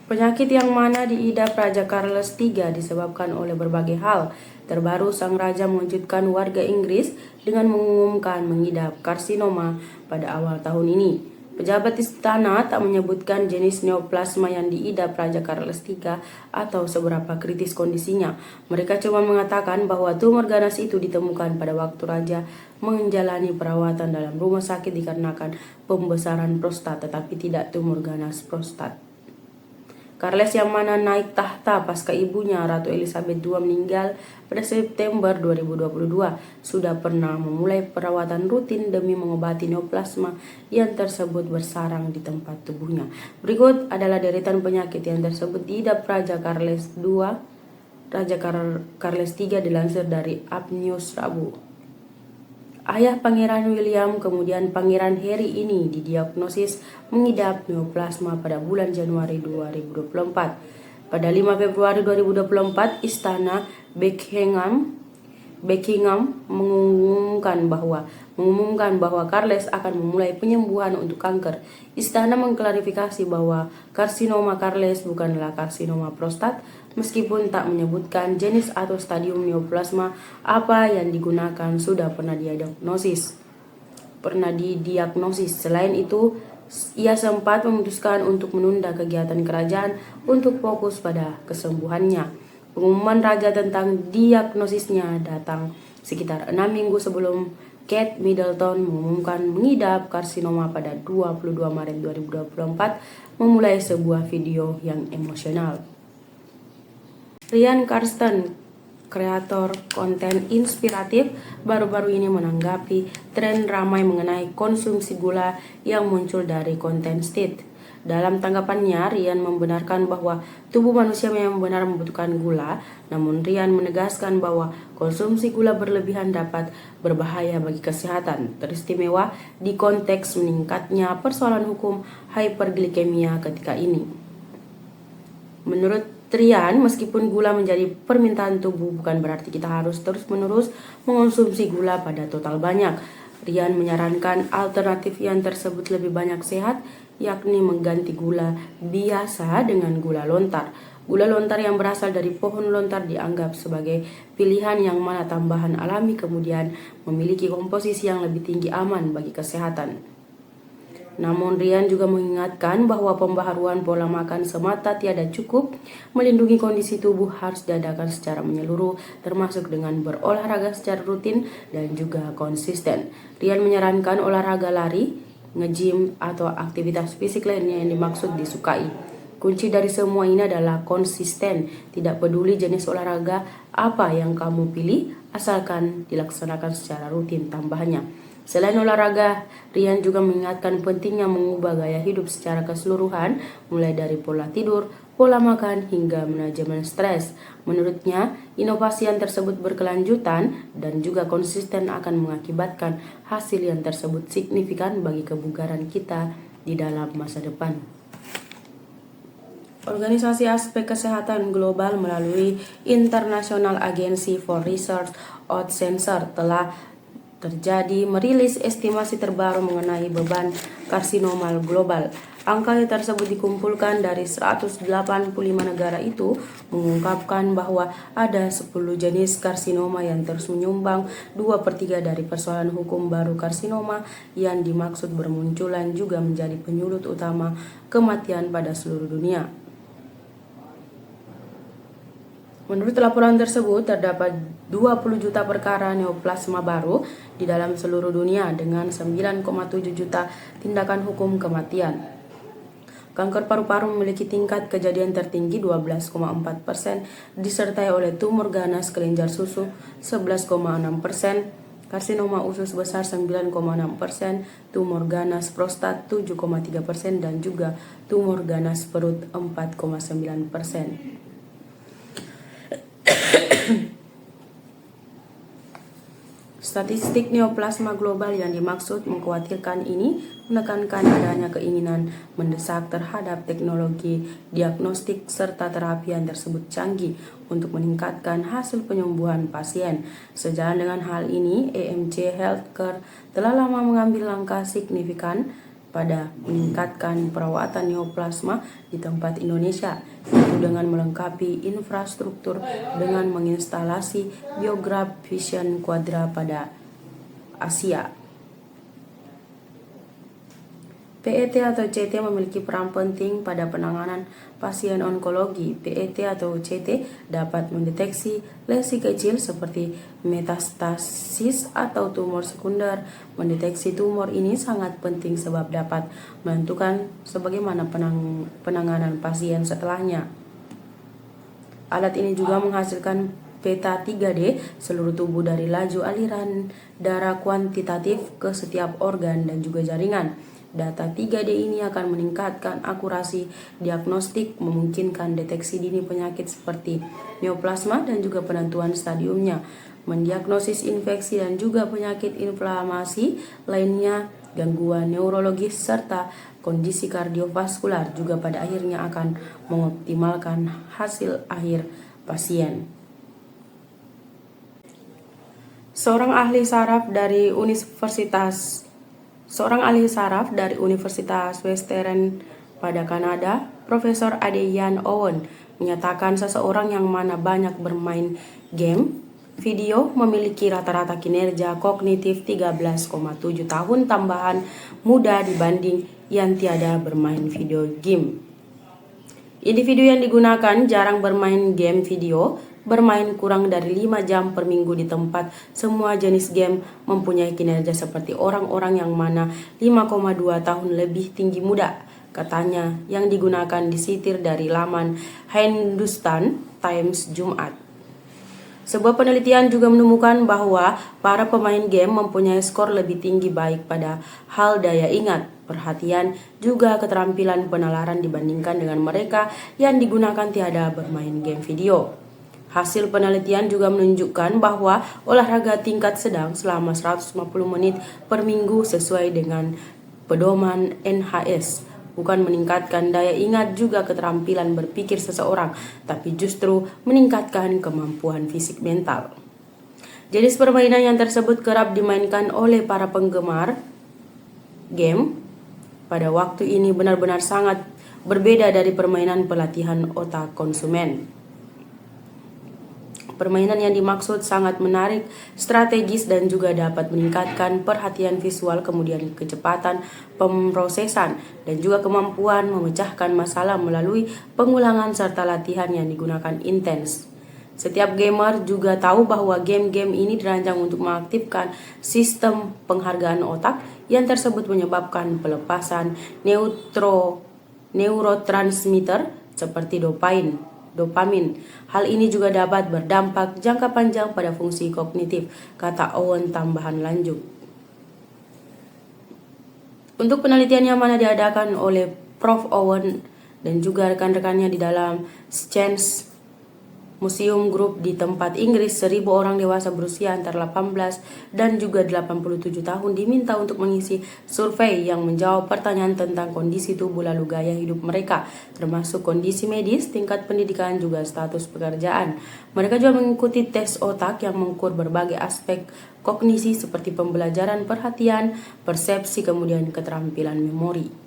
Penyakit yang mana diidap Raja Charles III disebabkan oleh berbagai hal. Terbaru, sang raja mengejutkan warga Inggris dengan mengumumkan mengidap karsinoma pada awal tahun ini. Pejabat istana tak menyebutkan jenis neoplasma yang diidap Raja Charles III atau seberapa kritis kondisinya. Mereka cuma mengatakan bahwa tumor ganas itu ditemukan pada waktu raja menjalani perawatan dalam rumah sakit dikarenakan pembesaran prostat, tetapi tidak tumor ganas prostat. Charles yang mana naik tahta pasca ibunya Ratu Elizabeth II meninggal pada September 2022 sudah pernah memulai perawatan rutin demi mengobati neoplasma yang tersebut bersarang di tempat tubuhnya. Berikut adalah deretan penyakit yang tersebut diidap Raja Charles II, Raja Charles III dilansir dari Upnews Rabu. Ayah Pangeran William kemudian Pangeran Harry ini didiagnosis mengidap neoplasma pada bulan Januari 2024. Pada 5 Februari 2024, Istana Buckingham mengumumkan bahwa Charles akan memulai penyembuhan untuk kanker. Istana mengklarifikasi bahwa karsinoma Charles bukanlah karsinoma prostat, meskipun tak menyebutkan jenis atau stadium neoplasma apa yang digunakan sudah pernah didiagnosis. Selain itu, ia sempat memutuskan untuk menunda kegiatan kerajaan untuk fokus pada kesembuhannya. Pengumuman raja tentang diagnosisnya datang sekitar 6 minggu sebelum Kate Middleton mengumumkan mengidap karsinoma pada 22 Maret 2024, memulai sebuah video yang emosional. Ryan Karsten, kreator konten inspiratif, baru-baru ini menanggapi tren ramai mengenai konsumsi gula yang muncul dari konten State. Dalam tanggapannya, Ryan membenarkan bahwa tubuh manusia memang benar membutuhkan gula, namun Ryan menegaskan bahwa konsumsi gula berlebihan dapat berbahaya bagi kesehatan, teristimewa di konteks meningkatnya persoalan hukum hiperglikemia ketika ini. Menurut Ryan, meskipun gula menjadi permintaan tubuh, bukan berarti kita harus terus-menerus mengonsumsi gula pada total banyak. Ryan menyarankan alternatif yang tersebut lebih banyak sehat, yakni mengganti gula biasa dengan gula lontar. Gula lontar yang berasal dari pohon lontar dianggap sebagai pilihan yang mana tambahan alami kemudian memiliki komposisi yang lebih tinggi aman bagi kesehatan. Namun Ryan juga mengingatkan bahwa pembaharuan pola makan semata tiada cukup, melindungi kondisi tubuh harus diadakan secara menyeluruh, termasuk dengan berolahraga secara rutin dan juga konsisten. Ryan menyarankan olahraga lari, nge-gym, atau aktivitas fisik lainnya yang dimaksud disukai. Kunci dari semua ini adalah konsisten, tidak peduli jenis olahraga apa yang kamu pilih, asalkan dilaksanakan secara rutin tambahannya. Selain olahraga, Ryan juga mengingatkan pentingnya mengubah gaya hidup secara keseluruhan, mulai dari pola tidur, pola makan, hingga manajemen stres. Menurutnya, inovasi yang tersebut berkelanjutan dan juga konsisten akan mengakibatkan hasil yang tersebut signifikan bagi kebugaran kita di dalam masa depan. Organisasi Aspek Kesehatan Global melalui International Agency for Research on Cancer telah merilis estimasi terbaru mengenai beban karsinoma global. Angka yang tersebut dikumpulkan dari 185 negara itu mengungkapkan bahwa ada 10 jenis karsinoma yang terus menyumbang 2/3 dari persoalan hukum baru karsinoma yang dimaksud bermunculan juga menjadi penyulut utama kematian pada seluruh dunia. Menurut laporan tersebut, terdapat 20 juta perkara neoplasma baru di dalam seluruh dunia dengan 9,7 juta tindakan hukum kematian. Kanker paru-paru memiliki tingkat kejadian tertinggi 12,4%, disertai oleh tumor ganas kelenjar susu 11,6%, karsinoma usus besar 9,6%, tumor ganas prostat 7,3%, dan juga tumor ganas perut 4,9%. Statistik neoplasma global yang dimaksud mengkhawatirkan ini menekankan adanya keinginan mendesak terhadap teknologi diagnostik serta terapi yang tersebut canggih untuk meningkatkan hasil penyembuhan pasien. Sejalan dengan hal ini, AMC Healthcare telah lama mengambil langkah signifikan pada meningkatkan perawatan neoplasma di tempat Indonesia, yaitu dengan melengkapi infrastruktur dengan menginstalasi Biograph Vision Quadra pada Asia. PET atau CT memiliki peran penting pada penanganan pasien onkologi. PET atau CT dapat mendeteksi lesi kecil seperti metastasis atau tumor sekunder. Mendeteksi tumor ini sangat penting sebab dapat menentukan sebagaimana penanganan pasien setelahnya. Alat ini juga menghasilkan peta 3D seluruh tubuh dari laju aliran darah kuantitatif ke setiap organ dan juga jaringan. Data 3D ini akan meningkatkan akurasi diagnostik, memungkinkan deteksi dini penyakit seperti neoplasma dan juga penentuan stadiumnya, mendiagnosis infeksi dan juga penyakit inflamasi lainnya, gangguan neurologis, serta kondisi kardiovaskular juga pada akhirnya akan mengoptimalkan hasil akhir pasien. Seorang ahli saraf dari Universitas Western pada Kanada, Profesor Adeyan Owen, menyatakan seseorang yang mana banyak bermain game video memiliki rata-rata kinerja kognitif 13,7 tahun tambahan muda dibanding yang tiada bermain video game. Individu yang digunakan jarang bermain game video, bermain kurang dari 5 jam per minggu di tempat semua jenis game mempunyai kinerja seperti orang-orang yang mana 5,2 tahun lebih tinggi muda, katanya, yang digunakan disitir dari laman Hindustan Times Jumat. Sebuah penelitian juga menemukan bahwa para pemain game mempunyai skor lebih tinggi baik pada hal daya ingat, perhatian, juga keterampilan penalaran dibandingkan dengan mereka yang digunakan tiada bermain game video. Hasil penelitian juga menunjukkan bahwa olahraga tingkat sedang selama 150 menit per minggu sesuai dengan pedoman NHS bukan meningkatkan daya ingat juga keterampilan berpikir seseorang, tapi justru meningkatkan kemampuan fisik mental. Jenis permainan yang tersebut kerap dimainkan oleh para penggemar game pada waktu ini benar-benar sangat berbeda dari permainan pelatihan otak konsumen. Permainan yang dimaksud sangat menarik, strategis, dan juga dapat meningkatkan perhatian visual, kemudian kecepatan pemrosesan, dan juga kemampuan memecahkan masalah melalui pengulangan serta latihan yang digunakan intens. Setiap gamer juga tahu bahwa game-game ini dirancang untuk mengaktifkan sistem penghargaan otak yang tersebut menyebabkan pelepasan neurotransmitter seperti dopamin. Hal ini juga dapat berdampak jangka panjang pada fungsi kognitif, kata Owen tambahan lanjut. Untuk penelitian yang mana diadakan oleh Prof. Owen dan juga rekan-rekannya di dalam Science Museum Group di tempat Inggris, 1.000 orang dewasa berusia antara 18 dan juga 87 tahun diminta untuk mengisi survei yang menjawab pertanyaan tentang kondisi tubuh lalu gaya hidup mereka, termasuk kondisi medis, tingkat pendidikan, juga status pekerjaan. Mereka juga mengikuti tes otak yang mengukur berbagai aspek kognisi seperti pembelajaran, perhatian, persepsi, kemudian keterampilan memori.